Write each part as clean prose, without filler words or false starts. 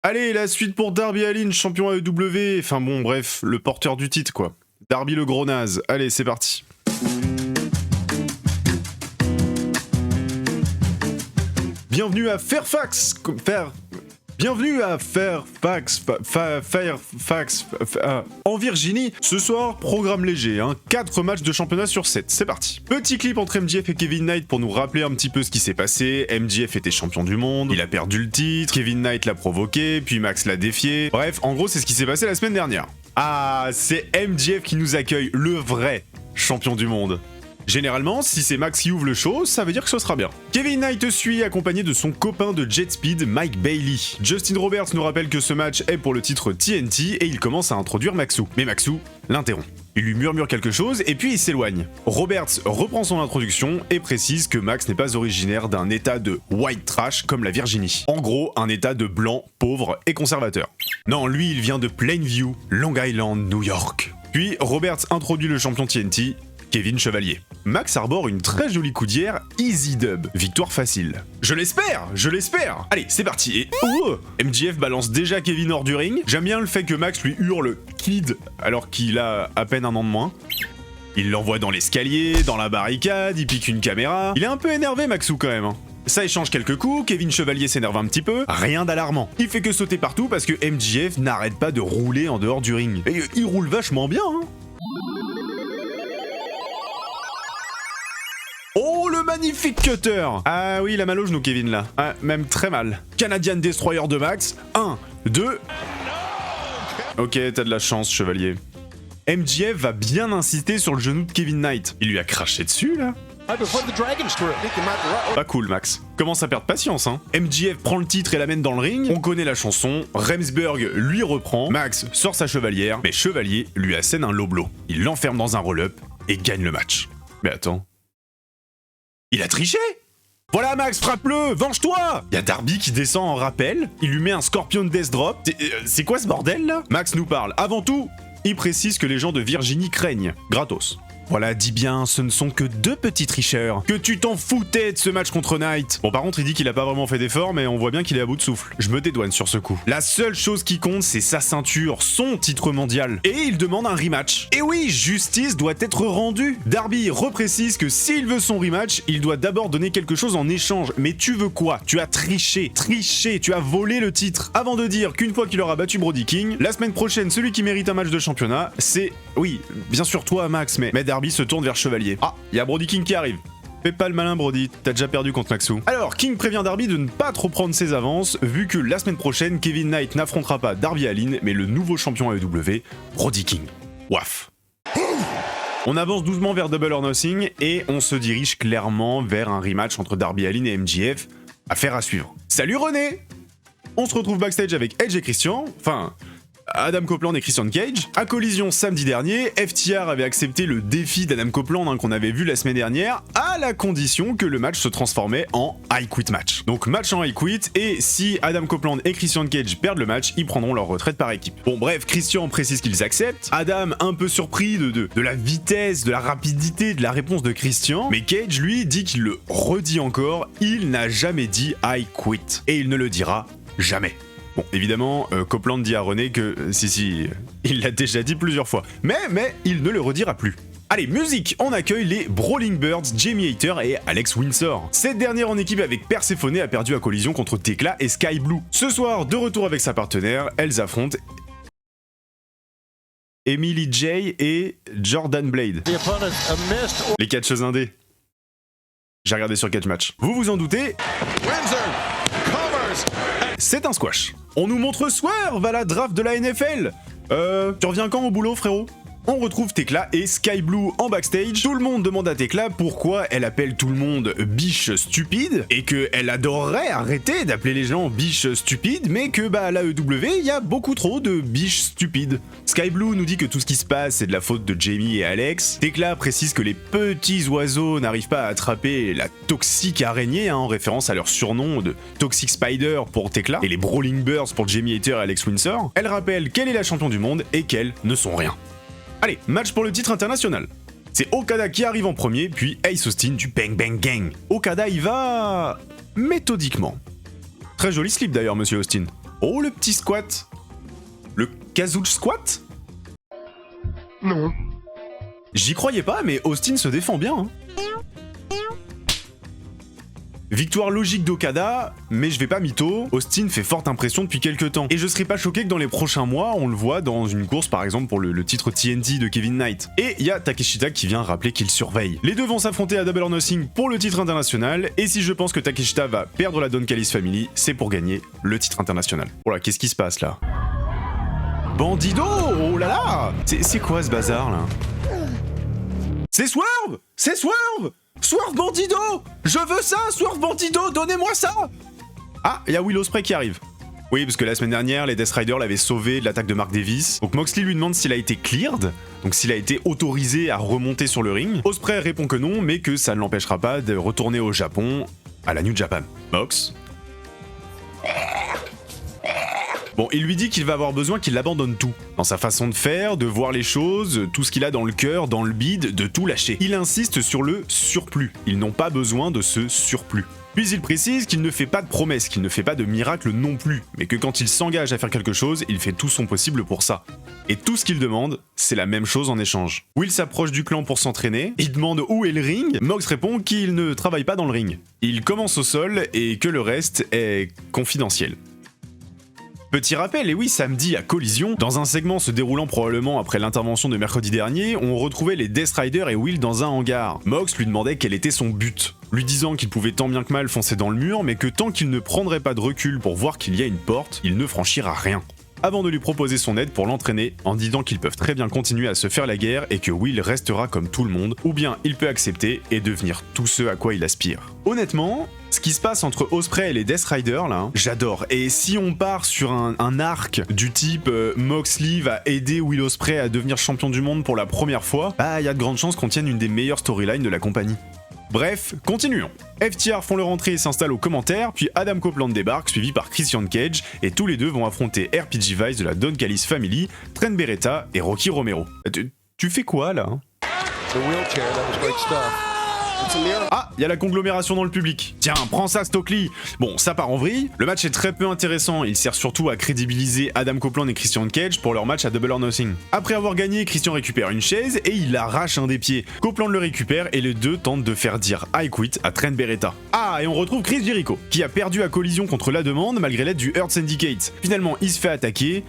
Allez, la suite pour Darby Allin, champion AEW. Enfin bon, bref, le porteur du titre, quoi. Darby le gros naze. Allez, c'est parti. Bienvenue à Fairfax. Bienvenue à Fairfax, en Virginie. Ce soir, programme léger, 4 matchs de championnat sur 7, c'est parti. Petit clip entre MJF et Kevin Knight pour nous rappeler un petit peu ce qui s'est passé. MJF était champion du monde, il a perdu le titre, Kevin Knight l'a provoqué, puis Max l'a défié. Bref, en gros, c'est ce qui s'est passé la semaine dernière. Ah, c'est MJF qui nous accueille, le vrai champion du monde. Généralement, si c'est Max qui ouvre le show, ça veut dire que ce sera bien. Kevin Knight suit, accompagné de son copain de Jet Speed, Mike Bailey. Justin Roberts nous rappelle que ce match est pour le titre TNT et il commence à introduire Maxou. Mais Maxou l'interrompt. Il lui murmure quelque chose et puis il s'éloigne. Roberts reprend son introduction et précise que Max n'est pas originaire d'un état de white trash comme la Virginie. En gros, un état de blanc, pauvre et conservateur. Non, lui, il vient de Plainview, Long Island, New York. Puis Roberts introduit le champion TNT, Kevin Chevalier. Max arbore une très jolie coudière Easy Dub. Victoire facile. Je l'espère. Allez, c'est parti. Et MJF balance déjà Kevin hors du ring. J'aime bien le fait que Max lui hurle Kid alors qu'il a à peine un an de moins. Il l'envoie dans l'escalier, dans la barricade, il pique une caméra. Il est un peu énervé Maxou quand même. Ça échange quelques coups, Kevin Chevalier s'énerve un petit peu, rien d'alarmant. Il fait que sauter partout parce que MJF n'arrête pas de rouler en dehors du ring. Et il roule vachement bien, Oh, le magnifique cutter! Ah oui, il a mal au genou, Kevin, là. Ah, même très mal. Canadian Destroyer de Max. 1, 2... Ok, t'as de la chance, chevalier. MJF va bien insister sur le genou de Kevin Knight. Il lui a craché dessus, là. Pas cool, Max. Commence à perdre patience, MJF prend le titre et l'amène dans le ring. On connaît la chanson. Remsburg lui reprend. Max sort sa chevalière, mais Chevalier lui assène un low blow. Il l'enferme dans un roll-up et gagne le match. Mais attends... Il a triché! Voilà Max, frappe-le! Venge-toi! Y'a Darby qui descend en rappel, il lui met un Scorpion Death Drop. C'est quoi ce bordel là? Max nous parle. Avant tout, il précise que les gens de Virginie craignent. Gratos. Voilà, dis bien, ce ne sont que 2 petits tricheurs. Que tu t'en foutais de ce match contre Knight. Bon, par contre, il dit qu'il a pas vraiment fait d'effort, mais on voit bien qu'il est à bout de souffle. Je me dédouane sur ce coup. La seule chose qui compte, c'est sa ceinture, son titre mondial. Et il demande un rematch. Et oui, justice doit être rendue. Darby reprécise que s'il veut son rematch, il doit d'abord donner quelque chose en échange. Mais tu veux quoi? Tu as triché, tu as volé le titre. Avant de dire qu'une fois qu'il aura battu Brody King, la semaine prochaine, celui qui mérite un match de championnat, c'est... Oui, bien sûr toi, Max, mais Darby se tourne vers Chevalier. Ah, il y a Brody King qui arrive. Fais pas le malin, Brody, t'as déjà perdu contre Maxou. Alors, King prévient Darby de ne pas trop prendre ses avances, vu que la semaine prochaine, Kevin Knight n'affrontera pas Darby Allin, mais le nouveau champion AEW, Brody King. Waf. On avance doucement vers Double or Nothing, et on se dirige clairement vers un rematch entre Darby Allin et MJF. Affaire à suivre. Salut René! On se retrouve backstage avec Edge et Christian, enfin... Adam Copeland et Christian Cage. À Collision samedi dernier, FTR avait accepté le défi d'Adam Copeland qu'on avait vu la semaine dernière, à la condition que le match se transformait en I Quit match. Donc match en I Quit, et si Adam Copeland et Christian Cage perdent le match, ils prendront leur retraite par équipe. Bon bref, Christian précise qu'ils acceptent, Adam un peu surpris de la vitesse, de la rapidité de la réponse de Christian, mais Cage lui dit qu'il le redit encore, il n'a jamais dit I Quit, et il ne le dira jamais. Bon, évidemment, Copeland dit à René que, si, il l'a déjà dit plusieurs fois, mais il ne le redira plus. Allez, musique, on accueille les Brawling Birds, Jamie Hayter et Alex Windsor. Cette dernière en équipe avec Persephone a perdu à Collision contre Tekla et Sky Blue. Ce soir, de retour avec sa partenaire, elles affrontent Emily J et Jordan Blade. Les catcheuses indés. J'ai regardé sur Catch Match. Vous vous en doutez, c'est un squash. On nous montre Swerve à la draft de la NFL. Tu reviens quand au boulot, frérot? On retrouve Tekla et Sky Blue en backstage. Tout le monde demande à Tekla pourquoi elle appelle tout le monde biche stupide et qu'elle adorerait arrêter d'appeler les gens biche stupide, mais que à l'AEW il y a beaucoup trop de biches stupides. Sky Blue nous dit que tout ce qui se passe c'est de la faute de Jamie et Alex. Tekla précise que les petits oiseaux n'arrivent pas à attraper la toxique araignée, en référence à leur surnom de Toxic Spider pour Tekla et les Brawling Birds pour Jamie Hayter et Alex Windsor. Elle rappelle qu'elle est la championne du monde et qu'elles ne sont rien. Allez, match pour le titre international. C'est Okada qui arrive en premier, puis Ace Austin du Bang Bang Gang. Okada y va... méthodiquement. Très joli slip d'ailleurs, monsieur Austin. Oh, le petit squat. Le Kazuch squat? Non. J'y croyais pas, mais Austin se défend bien. Hein. Victoire logique d'Okada, mais je vais pas mytho, Austin fait forte impression depuis quelques temps. Et je serais pas choqué que dans les prochains mois, on le voit dans une course par exemple pour le titre TNT de Kevin Knight. Et il y a Takeshita qui vient rappeler qu'il surveille. Les deux vont s'affronter à Double or Nothing pour le titre international, et si je pense que Takeshita va perdre la Don Callis Family, c'est pour gagner le titre international. Voilà, qu'est-ce qui se passe là? Bandido! Oh là là! C'est quoi ce bazar là? C'est Swerve! C'est Swerve! Swerve Bandido! Je veux ça, Swerve Bandido, donnez-moi ça! Ah, il y a Will Ospreay qui arrive. Oui, parce que la semaine dernière, les Death Riders l'avaient sauvé de l'attaque de Mark Davis. Donc Moxley lui demande s'il a été cleared, donc s'il a été autorisé à remonter sur le ring. Ospreay répond que non, mais que ça ne l'empêchera pas de retourner au Japon, à la New Japan. Mox. Bon, il lui dit qu'il va avoir besoin qu'il abandonne tout. Dans sa façon de faire, de voir les choses, tout ce qu'il a dans le cœur, dans le bide, de tout lâcher. Il insiste sur le surplus. Ils n'ont pas besoin de ce surplus. Puis il précise qu'il ne fait pas de promesses, qu'il ne fait pas de miracles non plus, mais que quand il s'engage à faire quelque chose, il fait tout son possible pour ça. Et tout ce qu'il demande, c'est la même chose en échange. Will s'approche du clan pour s'entraîner, il demande où est le ring, Mox répond qu'il ne travaille pas dans le ring. Il commence au sol et que le reste est confidentiel. Petit rappel, et oui, samedi à Collision, dans un segment se déroulant probablement après l'intervention de mercredi dernier, on retrouvait les Death Riders et Will dans un hangar. Mox lui demandait quel était son but, lui disant qu'il pouvait tant bien que mal foncer dans le mur, mais que tant qu'il ne prendrait pas de recul pour voir qu'il y a une porte, il ne franchira rien. Avant de lui proposer son aide pour l'entraîner, en disant qu'ils peuvent très bien continuer à se faire la guerre et que Will restera comme tout le monde, ou bien il peut accepter et devenir tout ce à quoi il aspire. Honnêtement, ce qui se passe entre Ospreay et les Death Riders là, j'adore. Et si on part sur un arc du type Moxley va aider Will Ospreay à devenir champion du monde pour la première fois, bah il y a de grandes chances qu'on tienne une des meilleures storylines de la compagnie. Bref, continuons. FTR font leur entrée et s'installent aux commentaires, puis Adam Copeland débarque, suivi par Christian Cage, et tous les deux vont affronter RPG Vice de la Don Callis Family, Trent Beretta et Rocky Romero. Tu fais quoi là? Ah, il y a la conglomération dans le public. Tiens, prends ça Stokely. Bon, ça part en vrille. Le match est très peu intéressant, il sert surtout à crédibiliser Adam Copeland et Christian Cage pour leur match à Double or Nothing. Après avoir gagné, Christian récupère une chaise et il arrache un des pieds. Copeland le récupère et les deux tentent de faire dire I quit à Trent Beretta. Ah, et on retrouve Chris Jericho, qui a perdu à Collision contre la demande malgré l'aide du Hurt Syndicate. Finalement, il se fait attaquer.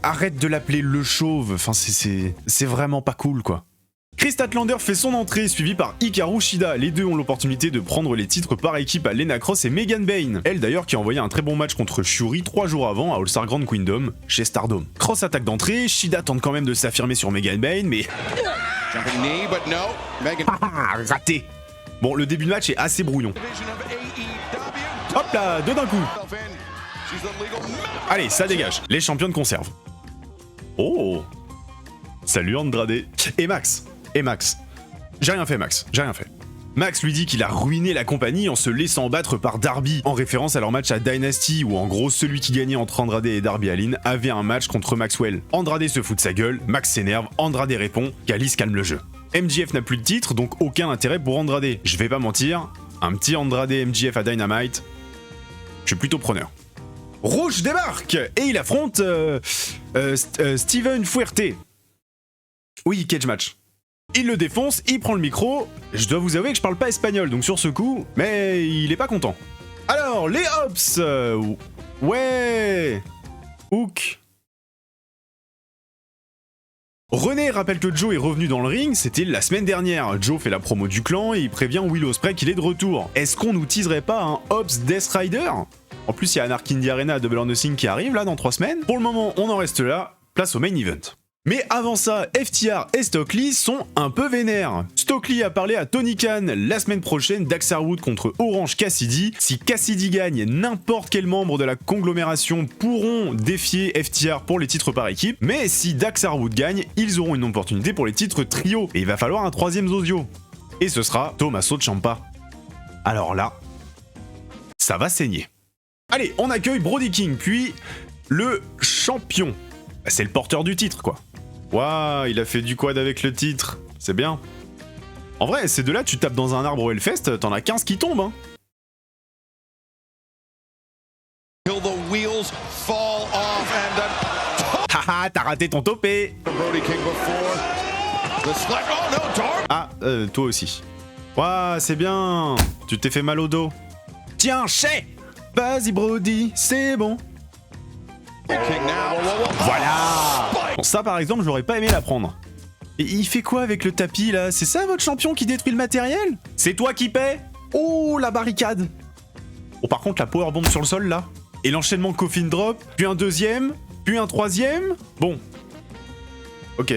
Arrête de l'appeler le chauve, enfin c'est vraiment pas cool quoi. Chris Statlander fait son entrée, suivi par Hikaru Shida. Les deux ont l'opportunité de prendre les titres par équipe à Lena Cross et Megan Bayne. Elle d'ailleurs qui a envoyé un très bon match contre Shuri 3 jours avant à All-Star Grand Queendom, chez Stardom. Cross attaque d'entrée, Shida tente quand même de s'affirmer sur Megan Bayne, mais... raté. Bon, le début de match est assez brouillon. Hop là, deux d'un coup. Allez, ça dégage. Les championnes conservent. Oh. Salut Andrade. Et Max. J'ai rien fait Max, j'ai rien fait. Max lui dit qu'il a ruiné la compagnie en se laissant battre par Darby, en référence à leur match à Dynasty où en gros celui qui gagnait entre Andrade et Darby Allin avait un match contre Maxwell. Andrade se fout de sa gueule, Max s'énerve, Andrade répond qu'Alice calme le jeu. MJF n'a plus de titre donc aucun intérêt pour Andrade. Je vais pas mentir, un petit Andrade MJF à Dynamite, je suis plutôt preneur. Rouge débarque et il affronte Steven Fuerte. Oui, cage match. Il le défonce, il prend le micro. Je dois vous avouer que je parle pas espagnol, donc sur ce coup, mais il est pas content. Alors, les Hops ouais Hook. René rappelle que Joe est revenu dans le ring, c'était la semaine dernière. Joe fait la promo du clan et il prévient Will Ospreay qu'il est de retour. Est-ce qu'on nous teaserait pas un Hops Death Rider? En plus, il y a Anarchy in the Arena à Double or Nothing qui arrive là dans 3 semaines. Pour le moment, on en reste là, place au main event. Mais avant ça, FTR et Stokely sont un peu vénères. Stokely a parlé à Tony Khan la semaine prochaine d'Axar Wood contre Orange Cassidy. Si Cassidy gagne, n'importe quel membre de la conglomération pourront défier FTR pour les titres par équipe. Mais si Daxar Wood gagne, ils auront une opportunité pour les titres trio. Et il va falloir un troisième Zozio. Et ce sera Tommaso Ciampa. Alors là, ça va saigner. Allez, on accueille Brody King, puis le champion. C'est le porteur du titre, quoi. Waouh, il a fait du quad avec le titre. C'est bien. En vrai, ces deux-là, tu tapes dans un arbre au Hellfest, t'en as 15 qui tombent, hein. Till the wheels fall off and Haha, t'as raté ton topé. Brody King before the select. Oh no, Darby! Ah, toi aussi. Ouah, c'est bien. Tu t'es fait mal au dos. Tiens, chais. Vas-y, Brody, c'est bon. King now. Voilà. Bon, ça, par exemple, j'aurais pas aimé la prendre. Et il fait quoi avec le tapis, là? C'est ça, votre champion qui détruit le matériel? C'est toi qui paie? Oh, la barricade. Oh, par contre, la powerbomb sur le sol, là. Et l'enchaînement coffin drop, puis un deuxième, puis un troisième. Bon. Ok.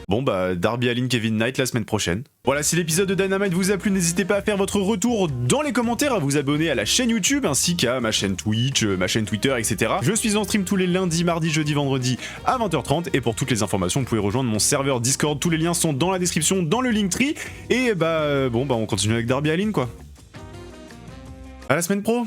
Bon bah, Darby Allin, Kevin Knight la semaine prochaine. Voilà, si l'épisode de Dynamite vous a plu, n'hésitez pas à faire votre retour dans les commentaires, à vous abonner à la chaîne YouTube, ainsi qu'à ma chaîne Twitch, ma chaîne Twitter, etc. Je suis en stream tous les lundis, mardis, jeudis, vendredis à 20h30, et pour toutes les informations, vous pouvez rejoindre mon serveur Discord, tous les liens sont dans la description, dans le Linktree, et bah, bon bah, on continue avec Darby Allin, quoi. À la semaine pro.